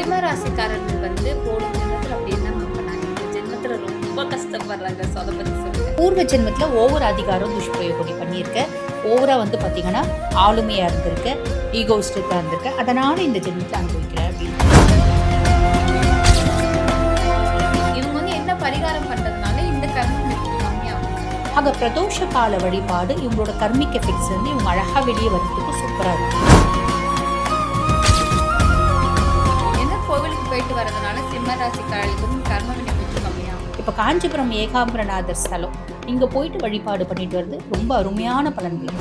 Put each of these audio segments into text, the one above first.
சிம்ம ராசிக்காரர்கள் வந்து போன ஜென்மத்தில் அப்படி என்ன பண்ணாங்க, இந்த ஜென்மத்தில் ரொம்ப கஷ்டப்படுறாங்க. ஸோ அதை பற்றி சொல்லுங்க. பூர்வ ஜென்மத்தில் ஒவ்வொரு அதிகாரம் துஷ்பிரயோகம் பண்ணியிருக்க, ஓவரா வந்து பார்த்தீங்கன்னா ஆளுமையாக இருந்திருக்க, ஈகோஸ்டிக்காக இருந்திருக்க, அதனால இந்த ஜென்மத்தில் அனுபவிக்கிறேன் அப்படின்னு. இவங்க வந்து என்ன பரிகாரம் பண்ணுறதுனால இந்த கர்மம் கம்மியாகும். ஆக பிரதோஷ கால வழிபாடு இவங்களோட கர்மிக் எஃபெக்ட்ஸ் வந்து இவங்க அழகாக வெளியே வர்றதுக்கு சூப்பராக இருக்கும். கோவிலுக்கு போயிட்டு வரதுனால சிம்ம ராசிக்காரர்களுக்கும் கர்ம வினை கொஞ்சம் கம்மியாகும். இப்போ காஞ்சிபுரம் ஏகாம்பரநாதர் ஸ்தலம் இங்கே போயிட்டு வழிபாடு பண்ணிட்டு வருது ரொம்ப அருமையான பலன்கள்.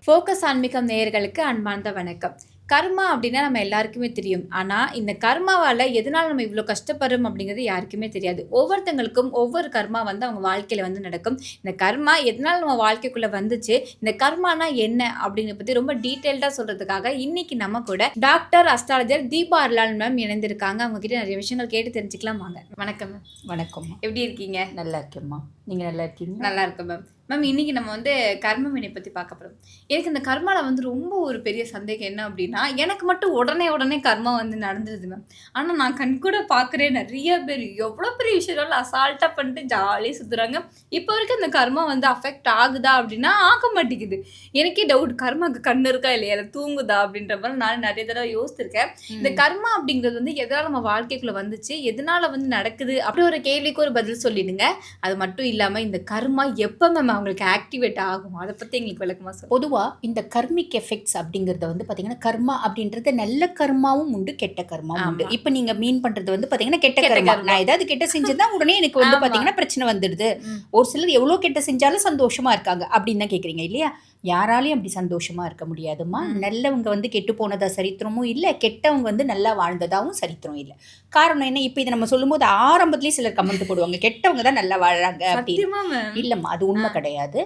ஃபோக்கஸ் ஆன்மீகம் நேயர்களுக்கு அன்பார்ந்த வணக்கம். கர்மா அப்படின்னா நம்ம எல்லாருக்குமே தெரியும். ஆனால் இந்த கர்மாவால் எதனால் நம்ம இவ்வளோ கஷ்டப்படுறோம் அப்படிங்கிறது யாருக்குமே தெரியாது. ஒவ்வொருத்தங்களுக்கும் ஒவ்வொரு கர்மா வந்து அவங்க வாழ்க்கையில் வந்து நடக்கும். இந்த கர்மா எதனால் நம்ம வாழ்க்கைக்குள்ளே வந்துச்சு, இந்த கர்மானா என்ன அப்படிங்கிறத பற்றி ரொம்ப டீட்டெயில்டாக சொல்கிறதுக்காக இன்னைக்கு நம்ம கூட டாக்டர் அஸ்ட்ராலஜர் தீபா அருளால் மேம் இணைந்திருக்காங்க. அவங்க கிட்ட நிறைய விஷயங்கள் கேட்டு தெரிஞ்சுக்கலாம் வாங்க. வணக்கம் மேம். வணக்கம். எப்படி இருக்கீங்க? நல்லா இருக்கேம்மா. நீங்கள் நல்லா இருக்கீங்க? நல்லா இருக்கும் மேம். மேம் இன்னைக்கு நம்ம வந்து கர்ம வினை பற்றி பார்க்க போகிறோம். எனக்கு இந்த கர்மாவில் வந்து ரொம்ப ஒரு பெரிய சந்தேகம் என்ன அப்படின்னா, எனக்கு மட்டும் உடனே கர்மா வந்து நடந்துருது மேம். ஆனால் நான் கண் கூட பார்க்குறேன் நிறைய பேர் எவ்வளோ பெரிய விஷயம் அசால்ட்டாக பண்ணிட்டு ஜாலியாக சுற்றுறாங்க. இப்போ வரைக்கும் இந்த கர்மா வந்து அஃபெக்ட் ஆகுதா அப்படின்னா ஆக மாட்டேங்குது. எனக்கே டவுட், கர்மாவுக்கு கண் இருக்கா இல்லையா, இல்லை தூங்குதா அப்படின்ற மாதிரி நான் நிறைய தடவை யோசிச்சிருக்கேன். இந்த கர்மா அப்படிங்கிறது வந்து எதனால் நம்ம வாழ்க்கைக்குள்ளே வந்துச்சு, எதனால் வந்து நடக்குது அப்படி ஒரு கேள்விக்கு ஒரு பதில் சொல்லிடுங்க. அது மட்டும் இல்லாமல் இந்த கர்மா எப்போ மேம் அவங்களுக்கு ஆக்டிவேட் ஆகும், அதை பற்றி எங்களுக்கு விளக்கமாக சொல்லுங்கள். பொதுவாக இந்த கர்மிக் எஃபெக்ட்ஸ் அப்படிங்கிறத வந்து பார்த்தீங்கன்னா கர்மா அப்படின்றது நல்ல கர்மாவும் உண்டு, கெட்ட கர்மாவும் உண்டு. இப்போ நீங்கள் மீன் பண்ணுறது வந்து பார்த்தீங்கன்னா கெட்ட கர்மா. நான் ஏதாவது கெட்ட செஞ்சதா உடனே எனக்கு வந்து பார்த்தீங்கன்னா பிரச்சனை வந்துடுது. ஒரு சிலர் எவ்வளோ கெட்ட செஞ்சாலும் சந்தோஷமா இருக்காங்க அப்படின்னு தான் கேட்குறீங்க இல்லையா? யாராலையும் அப்படி சந்தோஷமா இருக்க முடியாதுமா. நல்லவங்க வந்து கெட்டு போனதா சரித்திரமும் இல்லை, கெட்டவங்க வந்து நல்லா வாழ்ந்ததாகவும் சரித்திரம் இல்லை. காரணம் என்ன? இப்போ இதை நம்ம சொல்லும்போது ஆரம்பத்துலேயே சிலர் கமெண்ட் போடுவாங்க, கெட்டவங்க தான் நல்லா வாழறாங்க அப்படின்னு. இல்லைம்மா, அது உண்மை கிடையாது.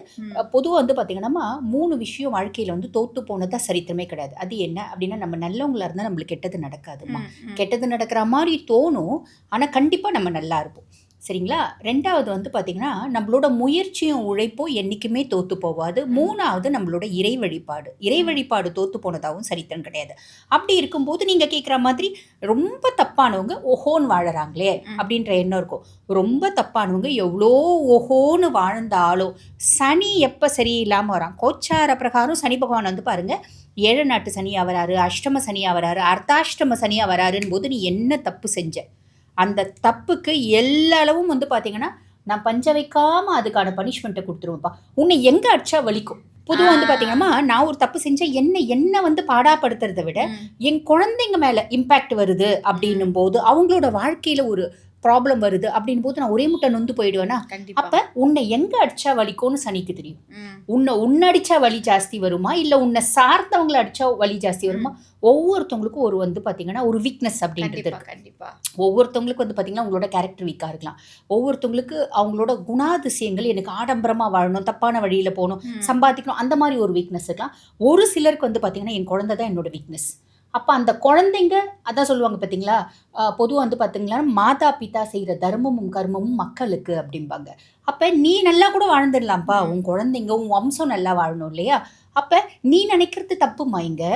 பொதுவாக வந்து பார்த்தீங்கன்னா 3 விஷயம் வாழ்க்கையில் வந்து தோற்று போனதா சரித்திரமே கிடையாது. அது என்ன அப்படின்னா, நம்ம நல்லவங்களா இருந்தால் நம்மளுக்கு கெட்டது நடக்காதுமா. கெட்டது நடக்கிற மாதிரி தோணும், ஆனால் கண்டிப்பாக நம்ம நல்லா இருப்போம். சரிங்களா? 2வது வந்து பார்த்திங்கன்னா நம்மளோட முயற்சியும் உழைப்பும் என்றைக்குமே தோற்று போகாது. 3வது நம்மளோட இறை வழிபாடு தோற்று போனதாகவும் சரித்திரம் கிடையாது. அப்படி இருக்கும்போது நீங்கள் கேட்குற மாதிரி ரொம்ப தப்பானவங்க ஓஹோன்னு வாழறாங்களே அப்படின்ற எண்ணம் இருக்கும். ரொம்ப தப்பானவங்க எவ்வளோ ஓஹோன்னு வாழ்ந்தாலும் சனி எப்போ சரியில்லாமல் வரான், கோச்சார பிரகாரம் சனி பகவான் வந்து பாருங்கள் 7 நாட்டு சனியாக வராரு, அஷ்டம சனியாக வராரு, அர்த்தாஷ்டம சனியாக வராருன்னு போது நீ என்ன தப்பு செஞ்ச, அந்த தப்புக்கு எல்லா அளவும் வந்து பார்த்தீங்கன்னா நான் பஞ்ச வைக்காமல் அதுக்கான பனிஷ்மெண்ட்டை கொடுத்துருவேன்ப்பா. உன்னை எங்கே அடிச்சா வலிக்கும். பொதுவாக வந்து பார்த்தீங்கன்னா நான் ஒரு தப்பு செஞ்சேன், என்ன வந்து பாடாப்படுத்துறதை விட என் குழந்தைங்க மேலே இம்பேக்ட் வருது அப்படின்னும் போது, அவங்களோட வாழ்க்கையில் ஒரு ப்ராப்ளம் வருது அப்படின் போது நான் ஒரே முட்டை நொந்து போயிடுவேன்னா, அப்போ உன்னை எங்கே அடிச்சா வலிக்கும்னு சனிக்கு தெரியும். உன்னை அடித்தா வலி ஜாஸ்தி வருமா, இல்லை உன்னை சார்ந்தவங்களை அடித்தா வலி ஜாஸ்தி வருமா? ஒவ்வொருத்தவங்களுக்கும் ஒரு வந்து பார்த்தீங்கன்னா ஒரு வீக்னஸ் அப்படின்றது இருக்கு. கண்டிப்பாக ஒவ்வொருத்தவங்களுக்கு வந்து பார்த்தீங்கன்னா உங்களோட கேரக்டர் வீக்காக இருக்கலாம். ஒவ்வொருத்தவங்களுக்கு அவங்களோட குணாதிசயங்கள், எனக்கு ஆடம்பரமாக வாழணும், தப்பான வழியில் போகணும், சம்பாதிக்கணும், அந்த மாதிரி ஒரு வீக்னஸ் இருக்கலாம். ஒரு சிலருக்கு வந்து பார்த்தீங்கன்னா என் குழந்தை தான் என்னோட வீக்னஸ். அப்போ அந்த குழந்தைங்க அதான் சொல்லுவாங்க பார்த்தீங்களா, பொதுவாக வந்து பார்த்தீங்களா மாதா பிதா செய்கிற தர்மமும் கர்மமும் மக்களுக்கு அப்படிம்பாங்க. அப்போ நீ நல்லா கூட வாழ்ந்துடலாம்ப்பா, உன் குழந்தைங்க உன் வம்சம் நல்லா வாழணும் இல்லையா? அப்போ நீ நினைக்கிறது தப்புமா. இங்கே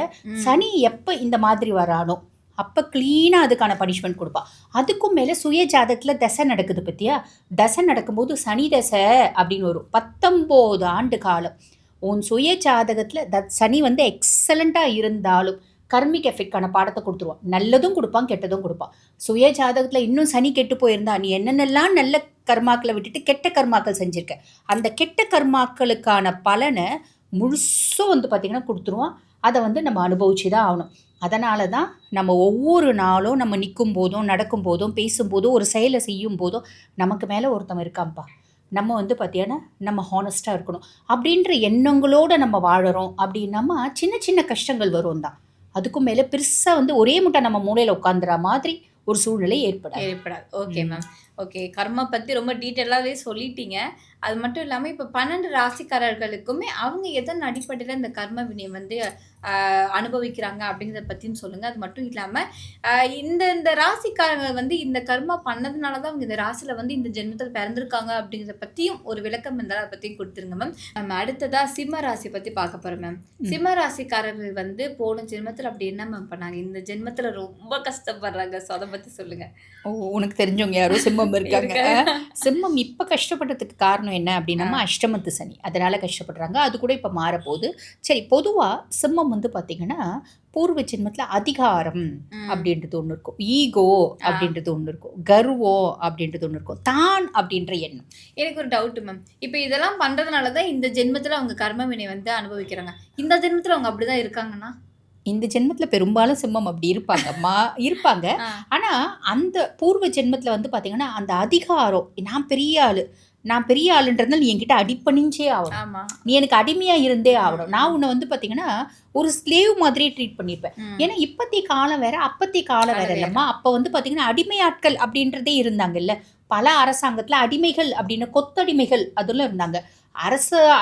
சனி எப்போ இந்த மாதிரி வரானோ அப்போ க்ளீனாக அதுக்கான பனிஷ்மெண்ட் கொடுப்பா. அதுக்கும் மேலே சுய ஜாதகத்தில் தசை நடக்குது பற்றியா, தசை நடக்கும்போது சனி தசை அப்படின்னு வரும். 19 ஆண்டு காலம் உன் சுய ஜாதகத்தில் சனி வந்து எக்ஸலண்ட்டாக இருந்தாலும் கர்மிக் எஃபெக்டான பாடத்தை கொடுத்துருவான். நல்லதும் கொடுப்பான், கெட்டதும் கொடுப்பான். சுய ஜாதகத்தில் இன்னும் சனி கெட்டு போயிருந்தா நீ என்னென்னலாம் நல்ல கர்மாக்களை விட்டுட்டு கெட்ட கர்மாக்கள் செஞ்சுருக்க, அந்த கெட்ட கர்மாக்களுக்கான பலனை முழுசும் வந்து பார்த்திங்கன்னா கொடுத்துருவான். அதை வந்து நம்ம அனுபவிச்சு தான் ஆகணும். அதனால தான் நம்ம ஒவ்வொரு நாளும் நம்ம நிற்கும் போதும், நடக்கும் போதும், பேசும்போதும், ஒரு செயலை செய்யும் போதும் நமக்கு மேலே ஒருத்தவன் இருக்கான்ப்பா, நம்ம வந்து பார்த்தீங்கன்னா நம்ம ஹானஸ்ட்டாக இருக்கணும் அப்படின்ற எண்ணங்களோடு நம்ம வாழறோம் அப்படின்னாமா சின்ன சின்ன கஷ்டங்கள் வரும் தான். அதுக்கும் மேலே பெருசாக வந்து ஒரே முட்டை நம்ம மூளையில் உட்காந்துற மாதிரி ஒரு சூழ்நிலை ஏற்படாது. Okay ma'am. ஓகே, கர்மா பற்றி ரொம்ப டீட்டெயிலாகவே சொல்லிட்டீங்க. அது மட்டும் இல்லாமல் இப்போ 12 ராசிக்காரர்களுக்குமே அவங்க எதன் அடிப்படையில் இந்த கர்ம வினை வந்து அனுபவிக்கிறாங்க அப்படிங்கிறத பத்தியும் சொல்லுங்க. அது மட்டும் இல்லாம இந்த இந்த ராசிக்காரங்க வந்து இந்த கர்மா பண்ணதுனால தான் அவங்க இந்த ராசியில வந்து இந்த ஜென்மத்தில பிறந்திருக்காங்க அப்படிங்கிறத பத்தியும் ஒரு விளக்கம் இருந்தாலும் அத பத்தியும் குடுத்துருங்க மேம். நம்ம அடுத்ததா சிம்ம ராசிய பத்தி பார்க்க போறோம் மேம். சிம்ம ராசிக்காரர்கள் வந்து போன ஜென்மத்தில அப்படி என்ன மேம் பண்ணாங்க? இந்த ஜென்மத்தில ரொம்ப கஷ்டப்படுறாங்க. ஸோ அத பத்தி சொல்லுங்க. ஓ! உனக்கு தெரிஞ்சவங்க யாரோ சிம்மம் இருக்காங்க. சிம்மம் இப்ப கஷ்டப்பட்டதுக்கு காரணம் என்ன அப்படின்னா, அஷ்டமத்து சனி. அதனால கஷ்டப்படுறாங்க. அது கூட இப்ப மாறப்போகுது. சரி, பொதுவா சிம்மம் வந்து பார்த்தீங்கன்னா, பூர்வ ஜென்மத்தில அதிகாரம் அப்படின்றது ஒண்ணு இருக்கும். ஈகோ அப்படின்றது ஒண்ணு இருக்கும். கர்வம் அப்படின்றது ஒண்ணு இருக்கும். தான் அப்படின்ற எண்ணம். எனக்கு ஒரு டவுட் மேம். இப்ப இதெல்லாம் பண்றதுனால தான் இந்த ஜென்மத்தில அவங்க கர்ம வினை வந்து அனுபவிக்கிறாங்க. இந்த ஜென்மத்தில அவங்க அப்படிதான் இருக்காங்கன்னா? இந்த ஜென்மத்தில பெரும்பாலும் சிம்மம் அப்படி இருப்பாங்கம்மா. இருப்பாங்க. ஆனா, அந்த பூர்வ ஜென்மத்தில வந்து பார்த்தீங்கன்னா, அந்த அதிகாரம், நான் பெரிய ஆளுன்றதுனால நீ என்கிட்ட அடிபணிஞ்சே ஆகணும். ஆமா. நீ எனக்கு அடிமையா இருந்தே ஆகணும். நான் உன்னை வந்து பார்த்தீங்கன்னா, ஒரு ஸ்லேவ் மாதிரியே ட்ரீட் பண்ணியிருப்பேன். ஏன்னா இப்பத்திய காலம் வேற, அப்பத்திய காலம் வேற இல்லம்மா. அப்ப வந்து பார்த்தீங்கன்னா, அடிமையாட்கள் அப்படின்றதே இருந்தாங்கல்ல. பல அரசாங்கத்துல அடிமைகள் அப்படின்னு கொத்தடிமைகள் அதெல்லாம் இருந்தாங்க.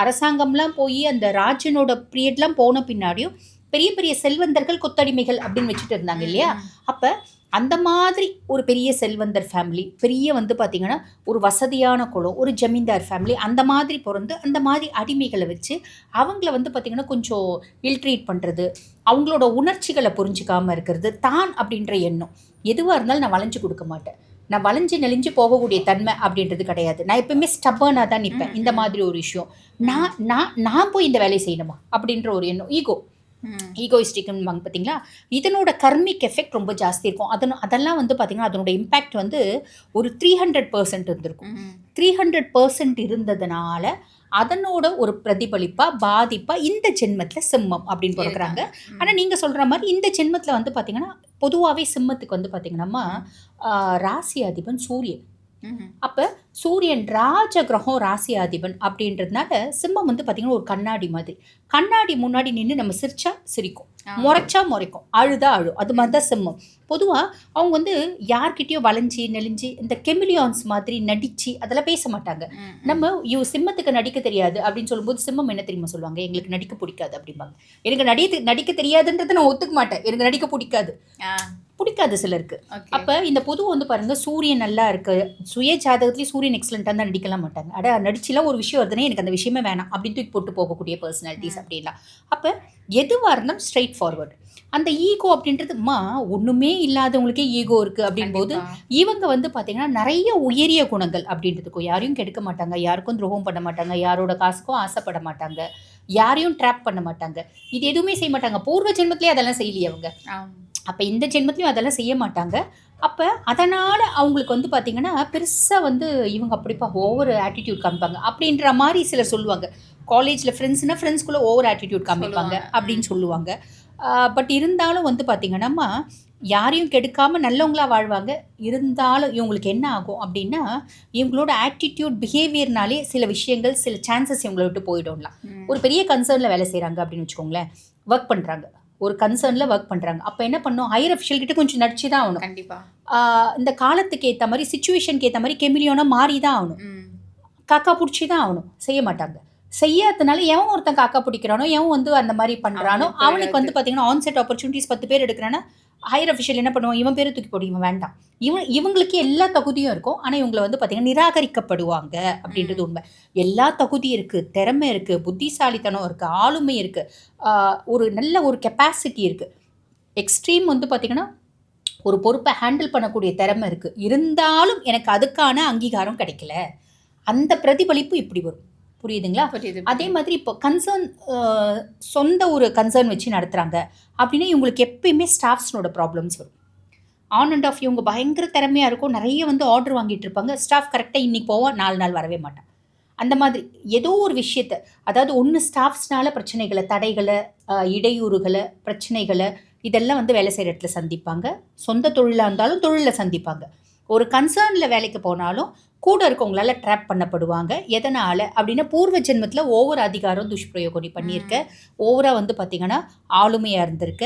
அரசாங்கம்லாம் போய் அந்த ராஜனோட பீரியட்லாம் போன பின்னாடியும் பெரிய பெரிய செல்வந்தர்கள் கொத்தடிமைகள் அப்படின்னு வச்சுட்டு இருந்தாங்க இல்லையா? அப்ப அந்த மாதிரி ஒரு பெரிய செல்வந்தர் ஃபேமிலி, பெரிய வந்து பார்த்தீங்கன்னா ஒரு வசதியான குலம், ஒரு ஜமீன்தார் ஃபேமிலி, அந்த மாதிரி பிறந்து அந்த மாதிரி அடிமைகளை வச்சு அவங்கள வந்து பார்த்தீங்கன்னா கொஞ்சம் இல்ட்ரீட் பண்ணுறது, அவங்களோட உணர்ச்சிகளை புரிஞ்சுக்காமல் இருக்கிறது, தான் அப்படின்ற எண்ணம். எதுவாக இருந்தாலும் நான் வளைஞ்சு கொடுக்க மாட்டேன், நான் வளைஞ்சு நெளிஞ்சு போகக்கூடிய தன்மை அப்படின்றது கிடையாது. நான் எப்பவுமே ஸ்டப்பர்னாக தான் நிற்பேன். இந்த மாதிரி ஒரு விஷயம். நான் போய் இந்த வேலையை செய்யணுமா அப்படின்ற ஒரு எண்ணம், ஈகோயிஸ்டிக்னு வாங்க பார்த்தீங்களா? இதனோட கர்மிக் எஃபெக்ட் ரொம்ப ஜாஸ்தி இருக்கும். அதெல்லாம் வந்து பார்த்தீங்கன்னா அதனோட இம்பேக்ட் வந்து ஒரு 300% இருந்திருக்கும். 300% இருந்ததுனால அதனோட ஒரு பிரதிபலிப்பா பாதிப்பா இந்த ஜென்மத்தில் சிம்மம் அப்படின்னு பிறக்கிறாங்க. ஆனால் நீங்கள் சொல்கிற மாதிரி இந்த ஜென்மத்தில் வந்து பார்த்தீங்கன்னா பொதுவாகவே சிம்மத்துக்கு வந்து பார்த்தீங்கன்னா ராசி அதிபன் சூரியன். அப்போ சூரியன் ராஜ கிரகம் ராசி அதிபன் அப்படின்றதுனால சிம்மம் வந்து பார்த்தீங்கன்னா ஒரு கண்ணாடி மாதிரி. கண்ணாடி முன்னாடி நின்று நம்ம சிரிச்சா சிரிக்கும், முறைச்சா முறைக்கும், அழுதா அழும். அது மாதிரி தான் சிம்மம். பொதுவாக அவங்க வந்து யார்கிட்டயோ வளைஞ்சி நெளிஞ்சு இந்த கெமிலியான்ஸ் மாதிரி நடிச்சு அதெல்லாம் பேச மாட்டாங்க. நம்ம சிம்மத்துக்கு நடிக்க தெரியாது அப்படின்னு சொல்லும்போது சிம்மம் என்ன தெரியுமா சொல்லுவாங்க? எங்களுக்கு நடிக்க பிடிக்காது அப்படிம்பாங்க. எனக்கு நடிக்க தெரியாதுன்றதை நான் ஒத்துக்க மாட்டேன். எனக்கு நடிக்க பிடிக்காது சிலருக்கு. அப்ப இந்த பொது வந்து பாருங்க, சூரியன் நல்லா இருக்கு, சுய ஜாதகத்திலேயே சூரியன் எக்ஸலண்டா தான் நடிக்கலாம் மாட்டாங்க. நடிச்சுலாம் ஒரு விஷயம் வருதுன்னா எனக்கு அந்த விஷயமே வேணாம் அப்படின்னு தூக்கி போட்டு போகக்கூடிய பர்சனாலிட்டிஸ் அப்படின்லாம். அப்ப எதுவாக இருந்தாலும் ஸ்ட்ரைட் ஃபார்வர்டு. அந்த ஈகோ அப்படின்றதுமா ஒண்ணுமே இல்லாதவங்களுக்கே ஈகோ இருக்கு அப்படின் போது இவங்க வந்து பாத்தீங்கன்னா நிறைய உயரிய குணங்கள் அப்படின்றதுக்கும், யாரையும் கெடுக்க மாட்டாங்க, யாருக்கும் துரோகம் பண்ண மாட்டாங்க, யாரோட காசுக்கும் ஆசைப்பட மாட்டாங்க, யாரையும் ட்ராப் பண்ண மாட்டாங்க, இது எதுவுமே செய்ய மாட்டாங்க. பூர்வ ஜென்மத்திலேயே அதெல்லாம் செய்யலையே அவங்க. அப்போ இந்த ஜென்மத்திலையும் அதெல்லாம் செய்ய மாட்டாங்க. அப்போ அதனால் அவங்களுக்கு வந்து பார்த்திங்கன்னா பெருசாக வந்து இவங்க அப்படிப்பா ஓவர் ஆட்டிடியூட் காமிப்பாங்க அப்படின்ற மாதிரி சிலர் சொல்லுவாங்க. காலேஜில் ஃப்ரெண்ட்ஸ்குள்ளே ஓவர் ஆட்டிடியூட் காமிப்பாங்க அப்படின்னு சொல்லுவாங்க. பட் இருந்தாலும் வந்து பார்த்திங்கன்னா யாரையும் கெடுக்காமல் நல்லவங்களா வாழ்வாங்க. இருந்தாலும் இவங்களுக்கு என்ன ஆகும் அப்படின்னா இவங்களோட ஆட்டிடியூட் பிஹேவியர்னாலே சில விஷயங்கள், சில சான்சஸ் இவங்களை விட்டு போயிடும்லாம். ஒரு பெரிய கன்சர்னில் வேலை செய்கிறாங்க அப்படின்னு வச்சுக்கோங்களேன், ஒர்க் பண்ணுறாங்க, ஒரு கன்சர்னில் ஒர்க் பண்ணுறாங்க. அப்போ என்ன பண்ணும், ஹையர் அஃபிஷியல் கிட்ட கொஞ்சம் நடிச்சு தான் ஆகணும். கண்டிப்பாக இந்த காலத்துக்கு ஏற்ற மாதிரி, சிச்சுவேஷனுக்கு ஏற்ற மாதிரி கெமிலியோனா மாறி தான் ஆகணும், காக்கா பிடிச்சி தான் ஆகணும். செய்ய மாட்டாங்க. செய்யாததுனால எவன் ஒருத்தன் காக்கா பிடிக்கிறானோ, எவன் வந்து அந்த மாதிரி பண்ணுறானோ அவனுக்கு வந்து பார்த்தீங்கன்னா ஆன்செட் ஆப்பர்ச்சுனிட்டிஸ் 10 பேர் எடுக்கிறான்னா ஹையர் அஃபிஷியல் என்ன பண்ணுவான், இவன் பேரை தூக்கி போடு, இவன் வேண்டாம். இவங்களுக்கு எல்லா தகுதியும் இருக்கும், ஆனால் இவங்களை வந்து பார்த்தீங்கன்னா நிராகரிக்கப்படுவாங்க அப்படின்றது உண்மை. எல்லா தகுதியும் இருக்குது, திறமை இருக்குது, புத்திசாலித்தனம் இருக்குது, ஆளுமை இருக்குது, ஒரு நல்ல ஒரு கெப்பாசிட்டி இருக்குது. எக்ஸ்ட்ரீம் வந்து பார்த்தீங்கன்னா ஒரு பொறுப்பை ஹேண்டில் பண்ணக்கூடிய திறமை இருக்குது. இருந்தாலும் எனக்கு அதுக்கான அங்கீகாரம் கிடைக்கல, அந்த பிரதிபலிப்பு இப்படி வரும். புரியுதுங்களா? அதே மாதிரி இப்போ கன்சர்ன், சொந்த ஒரு கன்சர்ன் வச்சு நடத்துகிறாங்க அப்படின்னா இவங்களுக்கு எப்பயுமே ஸ்டாஃப்ஸ்னோட ப்ராப்ளம்ஸ் வரும். ஆன் அண்ட் ஆஃப் இவங்க பயங்கர திறமையாக இருக்கும், நிறைய வந்து ஆர்டர் வாங்கிட்டு இருப்பாங்க, ஸ்டாஃப் கரெக்டாக இன்றைக்கி போவோம், 4 நாள் வரவே மாட்டான். அந்த மாதிரி ஏதோ ஒரு விஷயத்தை, அதாவது ஒன்று ஸ்டாஃப்ஸ்னால பிரச்சனைகளை, தடைகளை, இடையூறுகளை, பிரச்சனைகளை இதெல்லாம் வந்து வேலை செய்கிற இடத்துல சந்திப்பாங்க. சொந்த தொழிலாக இருந்தாலும் தொழிலில் சந்திப்பாங்க. ஒரு கன்சர்னில் வேலைக்கு போனாலும் கூட இருக்கவங்களால ட்ராப் பண்ணப்படுவாங்க. எதனால் அப்படின்னா பூர்வ ஜென்மத்தில் ஓவர் அதிகாரம் துஷ்பிரயோகம் நீ பண்ணியிருக்க, ஓவராக வந்து பார்த்திங்கன்னா ஆளுமையாக இருந்திருக்க,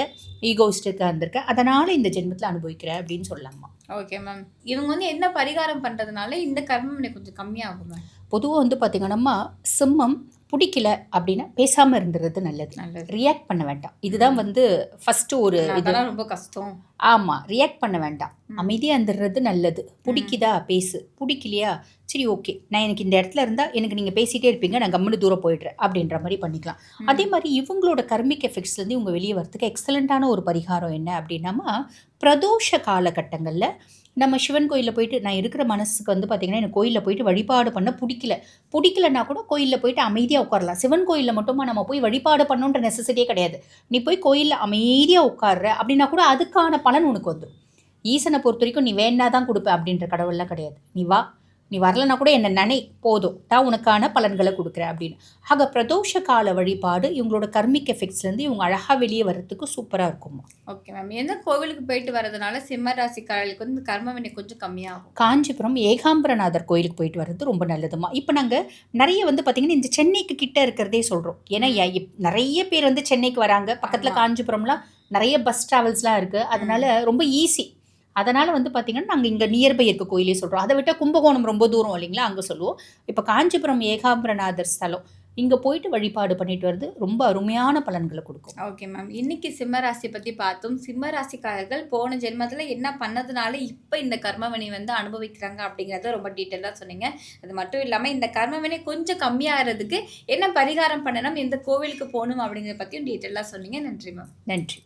ஈகோயிஸ்டிக்காக இருந்திருக்க, அதனால் இந்த ஜென்மத்தில் அனுபவிக்கிற அப்படின்னு சொல்லலாமா. Okay ma'am. இவங்க வந்து என்ன பரிகாரம் பண்றதுனால இந்த கர்ம வினை கொஞ்சம் கம்மியாகும் மேம்? பொதுவா வந்து பார்த்தீங்கன்னா, சிம்மம் புடிக்கல அப்டின்னா பேசாம இருந்துறது நல்லது. நல்லது. ரியாக்ட் பண்ண வேண்டாம். இதுதான் வந்து ஃபர்ஸ்ட்டு ஒரு இது. அதெல்லாம் ரொம்ப கஷ்டம். ஆமா. ரியாக்ட் பண்ண வேண்டாம். ம். அமைதியா இருந்துறது நல்லது. புடிக்குதா பேசு. புடிக்கலையா, சரி ஓகே. நான் எனக்கு இந்த இடத்துல இருந்தா எனக்கு நீங்க பேசிட்டே இருப்பீங்க. நான் கம்முனு தூரம் போயிடுறேன். அப்படின்ற மாரி பண்ணிக்கலாம். அதே ம். மாரி இவங்களோட கர்மிக் எஃபெக்ட்ஸ்லேருந்து இவங்க வெளிய வரதுக்கு எக்ஸலண்ட்டான ஒரு பரிகாரம் என்ன அப்படின்னாமா, பிரதோஷ காலகட்டங்கள்ல நம்ம சிவன் கோயில்ல போயிட்டு நான் இருக்கிற மனசுக்கு வந்து பார்த்தீங்கன்னா, எனக்கு கோயில்ல போயிட்டு வழிபாடு பண்ண புடிக்கல. புடிக்கலன்னா கூட கோயில்ல போயிட்டு அமைதியா உட்காரலாம். சிவன் கோயில்ல மட்டுமா நம்ம போய் வழிபாடு பண்ணணுன்ற நெசசிட்டியே கிடையாது. நீ போய் கோயில்ல அமைதியா உட்கார்ற அப்படின்னா கூட அதுக்கான பலன் உனக்கு வந்துரும். ஈசனை பொறுத்தவரைக்கும் நீ வேணா தான் குடுப்பேன் அப்படின்ற கடவுள்லாம் கிடையாது. நீ வா, நீ வரலன்னா கூட என்ன நெனை போதும். நான் உனக்கான பலன்கள குடுக்குறேன் அப்படின்னு. ஆக பிரதோஷ கால வழிபாடு இவங்களோட கர்மிக் எஃபெக்ட்ஸ்லேருந்து இவங்க அழகா வெளிய வரதுக்கு சூப்பரா இருக்கும்மா. Okay ma'am. எந்த கோவிலுக்கு போயிட்டு வரதுனால சிம்ம ராசிக்காரர்களுக்கு வந்து இந்த கர்ம வினை கொஞ்சம் கம்மியாகும்? காஞ்சிபுரம் ஏகாம்பரநாதர் கோயிலுக்கு போயிட்டு வர்றது ரொம்ப நல்லதும்மா. இப்ப நாங்க நெறைய வந்து பார்த்தீங்கன்னா, இந்த சென்னைக்கு கிட்ட இருக்கிறதே சொல்றோம். ஏன்னா நெறைய பேர் வந்து சென்னைக்கு வராங்க. பக்கத்துல ஆமா. காஞ்சிபுரம்லாம் நெறைய பஸ் டிராவல்ஸ்லாம் இருக்கு. அதனால ரொம்ப ஈஸி. அதனால வந்து பார்த்தீங்கன்னா, நாங்க இங்க நியர்பை இருக்க கோயிலே சொல்றோம். அத விட்டா கும்பகோணம் ரொம்ப தூரம் இல்லைங்களா? அங்க சொல்லுவோம். இப்ப காஞ்சிபுரம் ஏகாம்பரநாதர் ஸ்தலம். இங்க போயிட்டு வழிபாடு பண்ணிட்டு வர்றது ரொம்ப அருமையான பலன்கள குடுக்கும். Okay ma'am. இன்னைக்கு சிம்ம ராசி பத்தி பார்த்தோம். சிம்ம ராசிக்காரர்கள் போன ஜென்மத்துல என்ன பண்ணதுனால இப்ப இந்த கர்ம வினை வந்து அனுபவிக்கிறாங்க அப்படிங்கிறத ரொம்ப டீட்டெயிலா சொன்னீங்க. அது மட்டும் இல்லாம இந்த கர்ம வினை கொஞ்சம் கம்மியாகறதுக்கு என்ன பரிகாரம் பண்ணணும், எந்த கோவிலுக்கு போணும் அப்படிங்கிறத பத்தியும் டீட்டெயிலா சொன்னீங்க. நன்றி மேம். நன்றி.